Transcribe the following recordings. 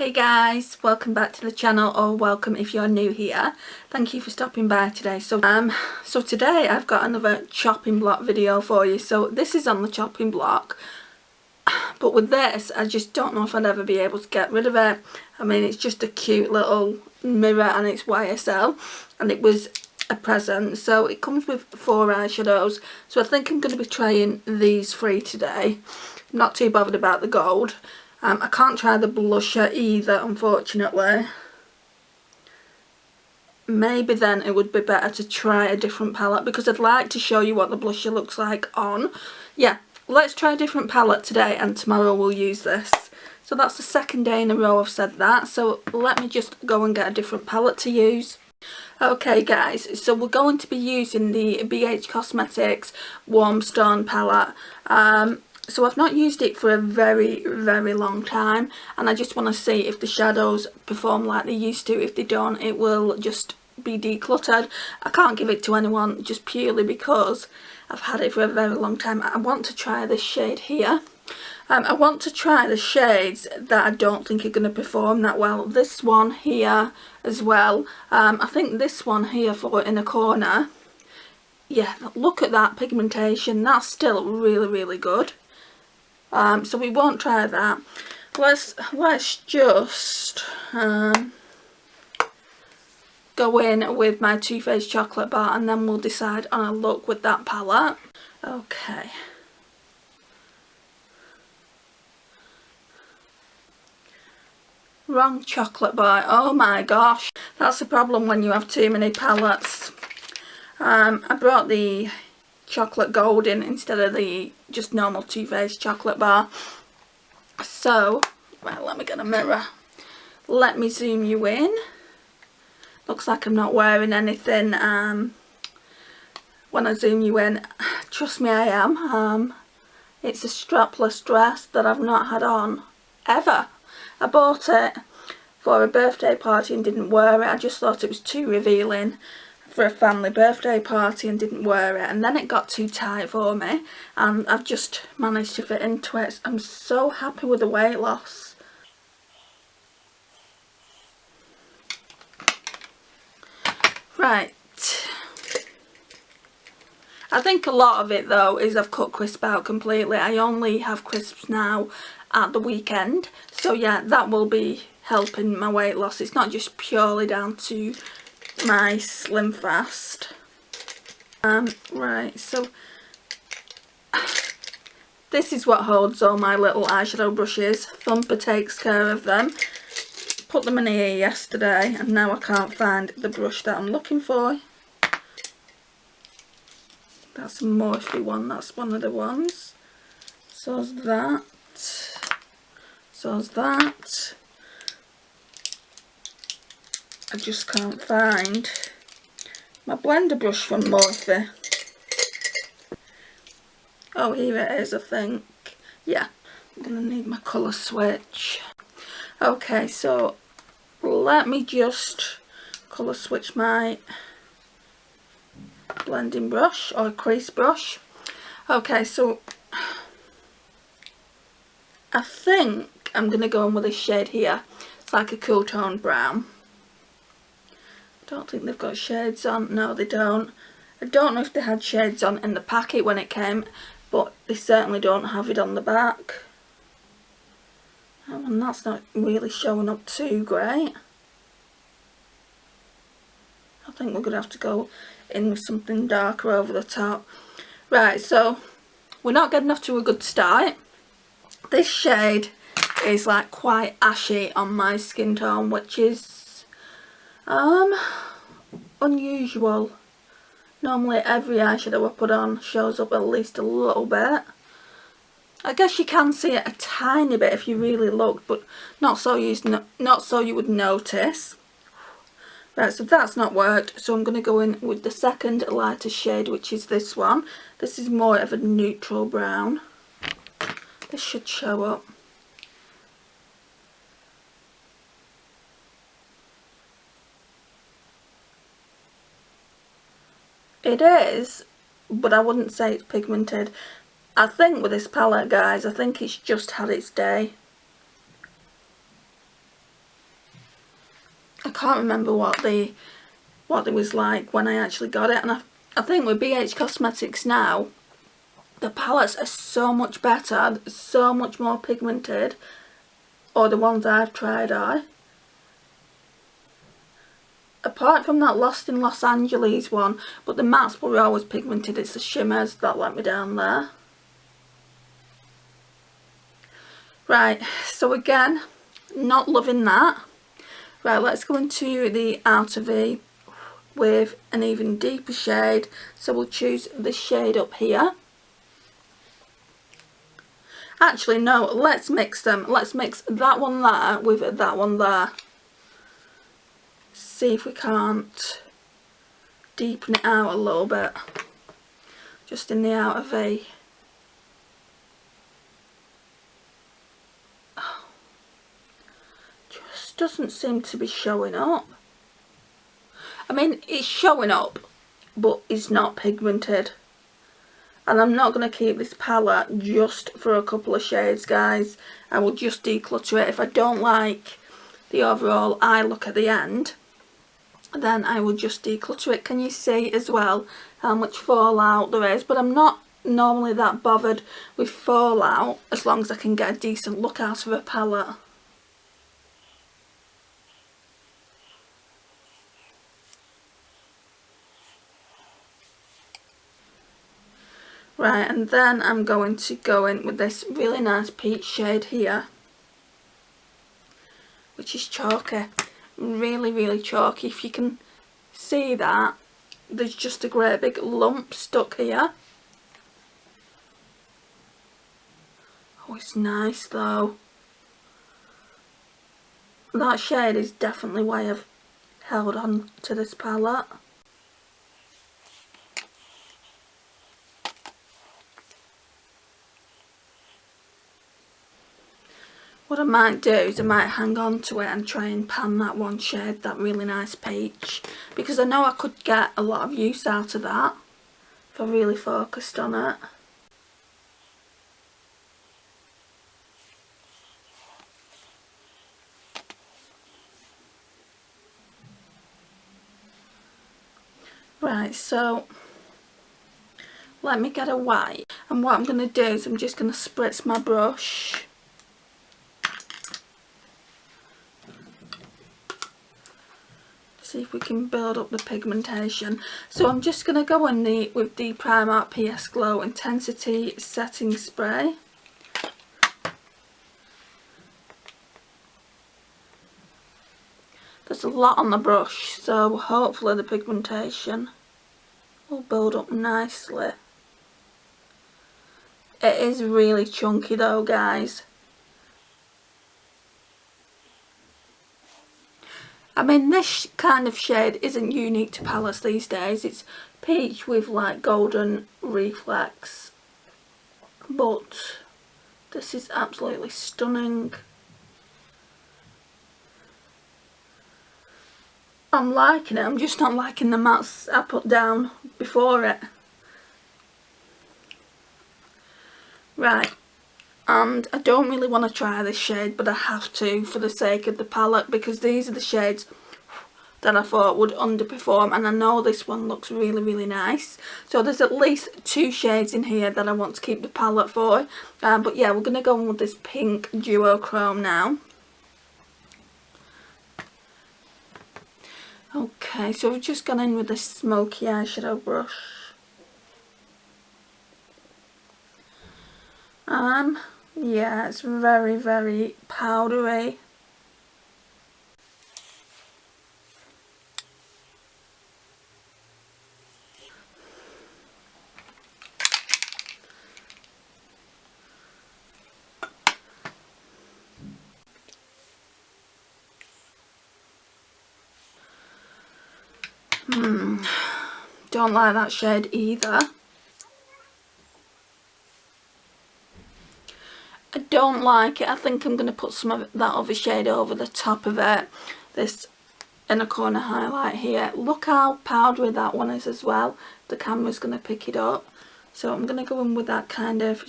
Hey guys, welcome back to the channel, or welcome if you're new here. Thank you for stopping by today. So today I've got another chopping block video for you. So this is on the chopping block, but with this I just don't know if I'd ever be able to get rid of it. I mean, it's just a cute little mirror and it's YSL and it was a present. So it comes with 4 eyeshadows, so I think I'm going to be trying these 3 today. I'm not too bothered about the gold. I can't try the blusher either, unfortunately. Maybe then it would be better to try a different palette, because I'd like to show you what the blusher looks like on. Yeah, let's try a different palette today and tomorrow we'll use this. So that's the second day in a row I've said that. So let me just go and get a different palette to use. Okay guys, so we're going to be using the BH Cosmetics Warm Stone palette. So I've not used it for a very long time, and I just want to see if the shadows perform like they used to. If they don't, it will just be decluttered. I can't give it to anyone just purely because I've had it for a very long time. I want to try this shade here. I want to try the shades that I don't think are going to perform that well. This one here as well. I think this one here for Inner Corner. Yeah, look at that pigmentation. That's still really good. So we won't try that. Let's just go in with my Too Faced Chocolate Bar, and then we'll decide on a look with that palette. Okay. Wrong chocolate bar. Oh my gosh, that's the problem when you have too many palettes. I brought the chocolate gold in instead of the just normal Too Faced chocolate bar. So, right, let me get a mirror. Let me zoom you in. Looks like I'm not wearing anything when I zoom you in. Trust me, I am. It's a strapless dress that I've not had on ever. I bought it for a birthday party and didn't wear it. I just thought it was too revealing for a family birthday party and didn't wear it, and then it got too tight for me and I've just managed to fit into it. I'm so happy with the weight loss. Right, I think a lot of it though is I've cut crisp out completely. I only have crisps now at the weekend, so yeah, that will be helping my weight loss. It's not just purely down to my Slim Fast. Right, so this is what holds all my little eyeshadow brushes. Thumper takes care of them. Put them in here yesterday and now I can't find the brush that I'm looking for. That's a Morphe one, that's one of the ones. So's that. So's that. I just can't find my blender brush from Morphe. Oh, here it is, I think. Yeah, I'm going to need my colour switch. Okay, so let me just colour switch my blending brush or crease brush. Okay, so I think I'm going to go in with this shade here. It's like a cool tone brown. Don't think they've got shades on. No, they don't. I don't know if they had shades on in the packet when it came, but they certainly don't have it on the back. Oh, and that's not really showing up too great. I think we're going to have to go in with something darker over the top. Right, so we're not getting off to a good start. This shade is like quite ashy on my skin tone, which is unusual. Normally every eyeshadow I put on shows up at least a little bit. I guess you can see it a tiny bit if you really look, but not so you would notice. Right, so that's not worked, so I'm going to go in with the second lighter shade, which is this one. This is more of a neutral brown. This should show up. It is, but I wouldn't say it's pigmented. I think with this palette, guys, I think it's just had its day. can't remember what they was like when I actually got it. And I think with BH Cosmetics now, the palettes are so much better, so much more pigmented, or the ones I've tried are. Apart from that Lost in Los Angeles one, but the mattes were always pigmented. It's the shimmers that let me down there. Right, so again, not loving that. Right, let's go into the Outer V with an even deeper shade. So we'll choose the shade up here. Actually, no, let's mix them. Let's mix that one there with that one there. See if we can't deepen it out a little bit. Just in the Outer V. Oh, just doesn't seem to be showing up. I mean, it's showing up, but it's not pigmented. And I'm not going to keep this palette just for a couple of shades, guys. I will just declutter it. If I don't like the overall eye look at the end, then I will just declutter it. Can you see as well how much fallout there is? But I'm not normally that bothered with fallout as long as I can get a decent look out of a palette. Right, and then I'm going to go in with this really nice peach shade here, which is chalky. Really, really chalky. If you can see that, there's just a great big lump stuck here. Oh, it's nice though. That shade is definitely why I've held on to this palette. What I might do is I might hang on to it and try and pan that one shade, that really nice peach, because I know I could get a lot of use out of that if I really focused on it. Right, so let me get a white, and what I'm going to do is I'm just going to spritz my brush. See if we can build up the pigmentation. So I'm just going to go in with the Primark PS Glow Intensity Setting Spray. There's a lot on the brush, so hopefully the pigmentation will build up nicely. It is really chunky though, guys. I mean, this kind of shade isn't unique to palettes these days. It's peach with like golden reflex, but this is absolutely stunning. I'm liking it, I'm just not liking the mattes I put down before it. Right, and I don't really want to try this shade, but I have to for the sake of the palette, because these are the shades that I thought would underperform, and I know this one looks really, really nice. So there's at least 2 shades in here that I want to keep the palette for. But yeah, we're going to go on with this pink duochrome now. Okay, so we've just gone in with this smoky eyeshadow brush. Yeah, it's very, very powdery. Don't like that shade either. I don't like it. I think I'm going to put some of that other shade over the top of it. This inner corner highlight here. Look how powdery that one is as well. The camera's going to pick it up. So I'm going to go in with that kind of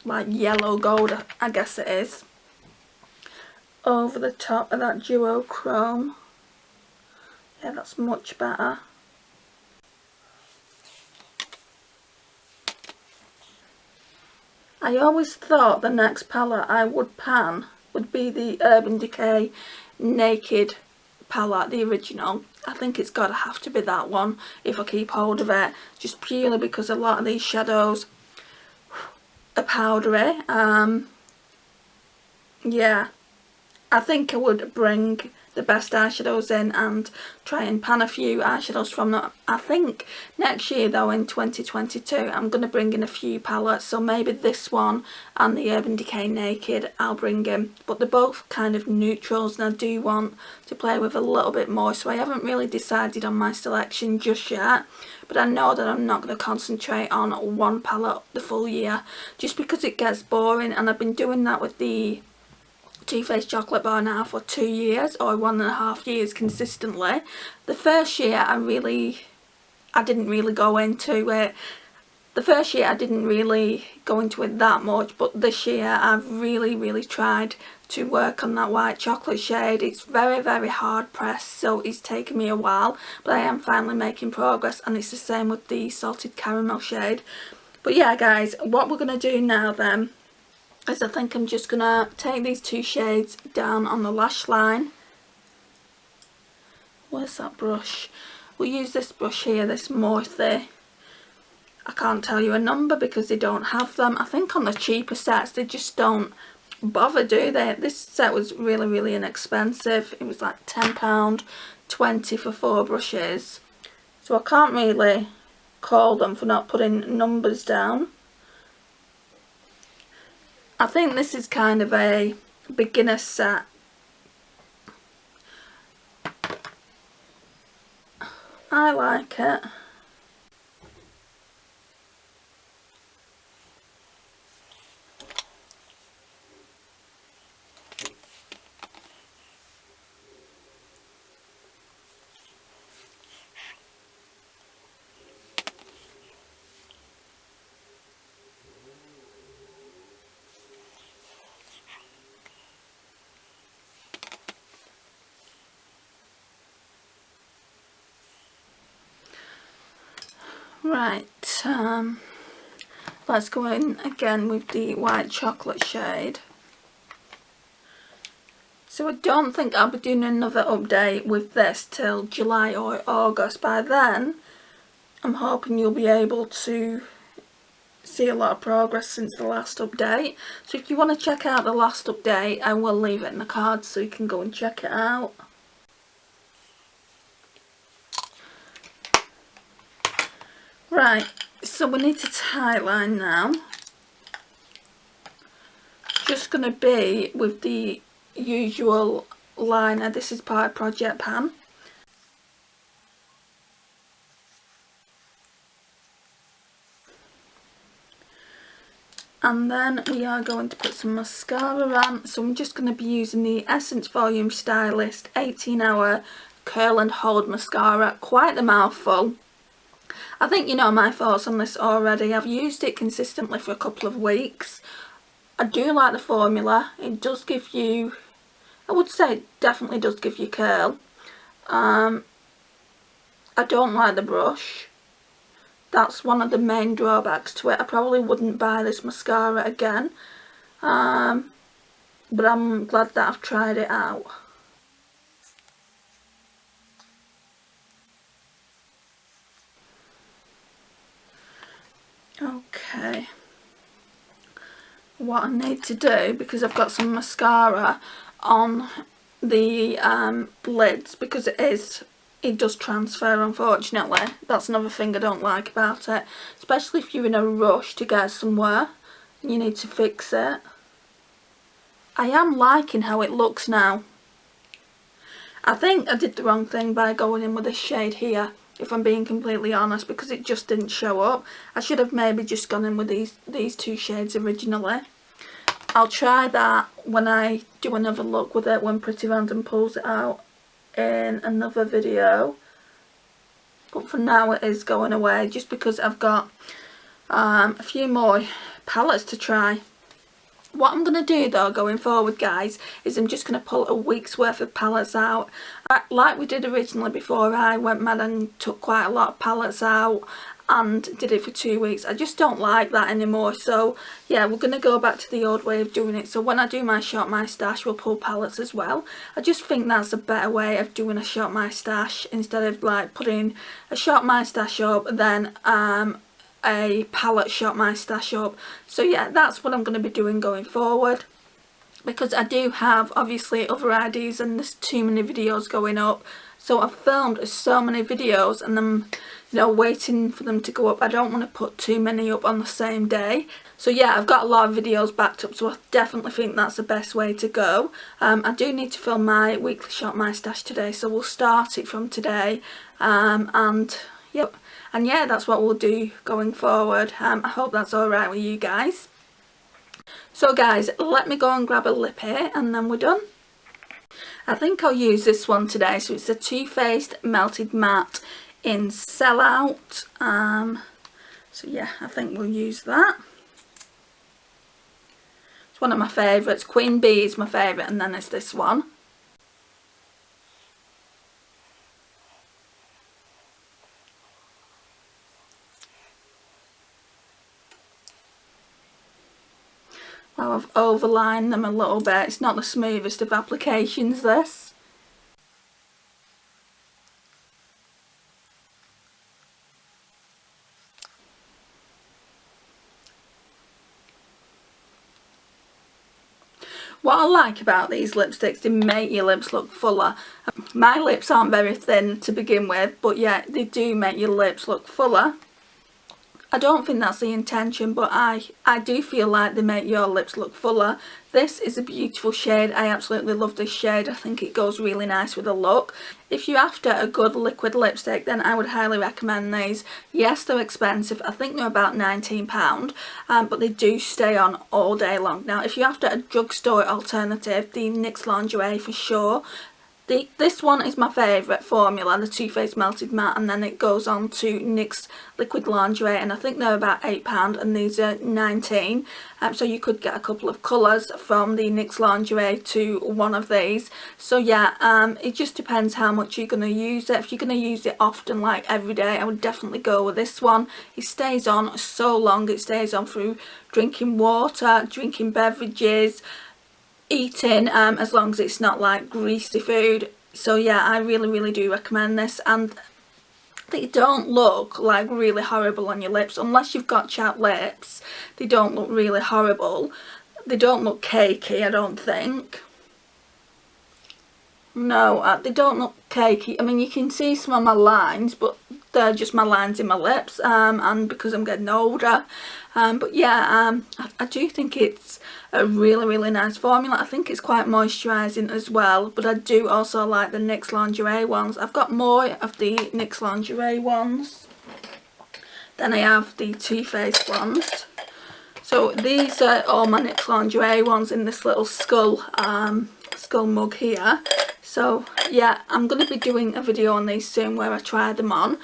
like yellow gold, I guess it is, over the top of that duochrome. Yeah, that's much better. I always thought the next palette I would pan would be the Urban Decay Naked palette, the original. I think it's gotta have to be that one if I keep hold of it, just purely because a lot of these shadows are powdery. Yeah, I think I would bring the best eyeshadows in and try and pan a few eyeshadows from them. I think next year though, in 2022, I'm going to bring in a few palettes, so maybe this one and the Urban Decay Naked I'll bring in, but they're both kind of neutrals and I do want to play with a little bit more, so I haven't really decided on my selection just yet, but I know that I'm not going to concentrate on one palette the full year just because it gets boring, and I've been doing that with the Too Faced chocolate bar now for 2 years or 1.5 years consistently. The first year I didn't really go into it. The first year I didn't really go into it that much, but this year I've really tried to work on that white chocolate shade. It's very hard pressed, so it's taken me a while, but I am finally making progress, and it's the same with the salted caramel shade. But yeah guys, what we're going to do now then is I think I'm just going to take these two shades down on the lash line. Where's that brush? We'll use this brush here, this Morphe. I can't tell you a number because they don't have them. I think on the cheaper sets they just don't bother, do they? This set was really inexpensive. It was like £10, 20 for 4 brushes. So I can't really call them for not putting numbers down. I think this is kind of a beginner set. I like it. Right, let's go in again with the white chocolate shade. So I don't think I'll be doing another update with this till July or August. By then, I'm hoping you'll be able to see a lot of progress since the last update. So if you want to check out the last update, I will leave it in the cards so you can go and check it out. Right, so we need to tightline now. Just going to be with the usual liner. This is by Project Pan. And then we are going to put some mascara on. So I'm just going to be using the Essence Volume Stylist 18-hour Curl and Hold Mascara. Quite the mouthful. I think you know my thoughts on this already. I've used it consistently for a couple of weeks. I do like the formula. It does give you, I would say it definitely does give you curl. I don't like the brush. That's one of the main drawbacks to it. I probably wouldn't buy this mascara again. But I'm glad that I've tried it out. Okay, what I need to do, because I've got some mascara on the lids, because it does transfer, unfortunately. That's another thing I don't like about it, especially if you're in a rush to get somewhere and you need to fix it. I am liking how it looks now. I think I did the wrong thing by going in with this shade here, if I'm being completely honest, because it just didn't show up. I should have maybe just gone in with these two shades originally. I'll try that when I do another look with it, when Pretty Random pulls it out in another video. But for now it is going away, just because I've got a few more palettes to try. What I'm going to do though going forward, guys, is I'm just going to pull a week's worth of palettes out. Like we did originally before I went mad and took quite a lot of palettes out and did it for 2 weeks. I just don't like that anymore. So yeah, we're going to go back to the old way of doing it. So when I do my Shop My Stash, we'll pull palettes as well. I just think that's a better way of doing a Shop My Stash, instead of like putting a Shop My Stash up, then a palette Shop My Stash up. So yeah, that's what I'm going to be doing going forward, because I do have obviously other ideas and there's too many videos going up. So I've filmed so many videos and I'm, you know, waiting for them to go up. I don't want to put too many up on the same day. So yeah, I've got a lot of videos backed up, so I definitely think that's the best way to go. I do need to film my weekly Shop My Stash today, so we'll start it from today. And yeah, that's what we'll do going forward. I hope that's alright with you guys. So guys, let me go and grab a lip here and then we're done. I think I'll use this one today. So it's a Too Faced Melted Matte in Sellout. So yeah, I think we'll use that. It's one of my favourites. Queen Bee is my favourite, and then there's this one. Well, I've overlined them a little bit. It's not the smoothest of applications, this. What I like about these lipsticks, they make your lips look fuller. My lips aren't very thin to begin with, but yeah, they do make your lips look fuller. I don't think that's the intention, but I do feel like they make your lips look fuller. This is a beautiful shade. I absolutely love this shade. I think it goes really nice with the look. If you're after a good liquid lipstick, then I would highly recommend these. Yes, they're expensive. I think they're about £19, but they do stay on all day long. Now, if you're after a drugstore alternative, the NYX Lingerie for sure. This one is my favourite formula, the Too Faced Melted Matte, and then it goes on to NYX Liquid Lingerie, and I think they're about £8 and these are 19. So you could get a couple of colours from the NYX Lingerie to one of these. So yeah, it just depends how much you're going to use it. If you're going to use it often, like every day, I would definitely go with this one. It stays on so long. It stays on through drinking water, drinking beverages, eating, as long as it's not like greasy food. So yeah, I really do recommend this, and they don't look like really horrible on your lips unless you've got chapped lips. They don't look really horrible. They don't look cakey, I don't think. No, they don't look cakey. I mean, you can see some of my lines, but they're just my lines in my lips, and because I'm getting older. But yeah, I do think it's a really nice formula. I think it's quite moisturising as well, but I do also like the NYX Lingerie ones. I've got more of the NYX Lingerie ones than I have the Too Faced ones. So these are all my NYX Lingerie ones in this little skull mug here. So yeah, I'm going to be doing a video on these soon where I try them on.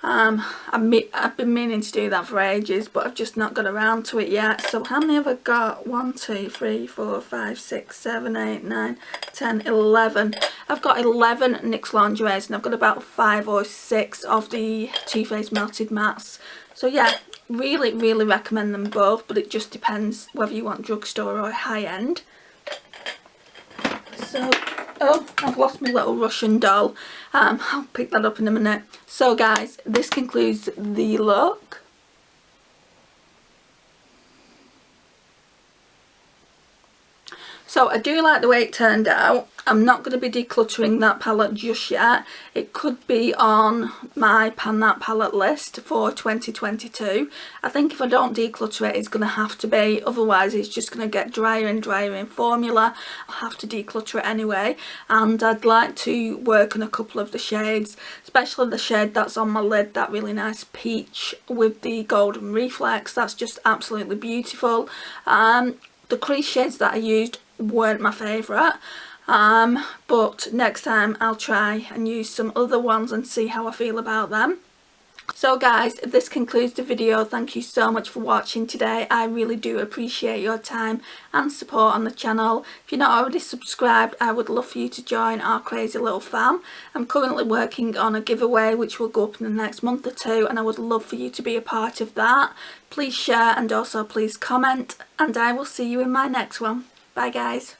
I've been meaning to do that for ages, but I've just not got around to it yet. So how many have I got? 1, 2, 3, 4, 5, 6, 7, 8, 9, 10, 11. I've got 11 NYX Lingeries and I've got about 5 or 6 of the Too Faced Melted Mattes. So yeah, really recommend them both, but it just depends whether you want drugstore or high end. So, oh, I've lost my little Russian doll. I'll pick that up in a minute. So guys, this concludes the look. So I do like the way it turned out. I'm not going to be decluttering that palette just yet. It could be on my Pan That palette list for 2022. I think if I don't declutter it, it's going to have to be. Otherwise, it's just going to get drier and drier in formula. I'll have to declutter it anyway. And I'd like to work on a couple of the shades, especially the shade that's on my lid, that really nice peach with the golden reflex. That's just absolutely beautiful. The crease shades that I used weren't my favourite, but next time I'll try and use some other ones and see how I feel about them. So guys, this concludes the video. Thank you so much for watching today. I really do appreciate your time and support on the channel. If you're not already subscribed, I would love for you to join our crazy little fam. I'm currently working on a giveaway which will go up in the next month or two, and I would love for you to be a part of that. Please share and also please comment, and I will see you in my next one. Bye guys.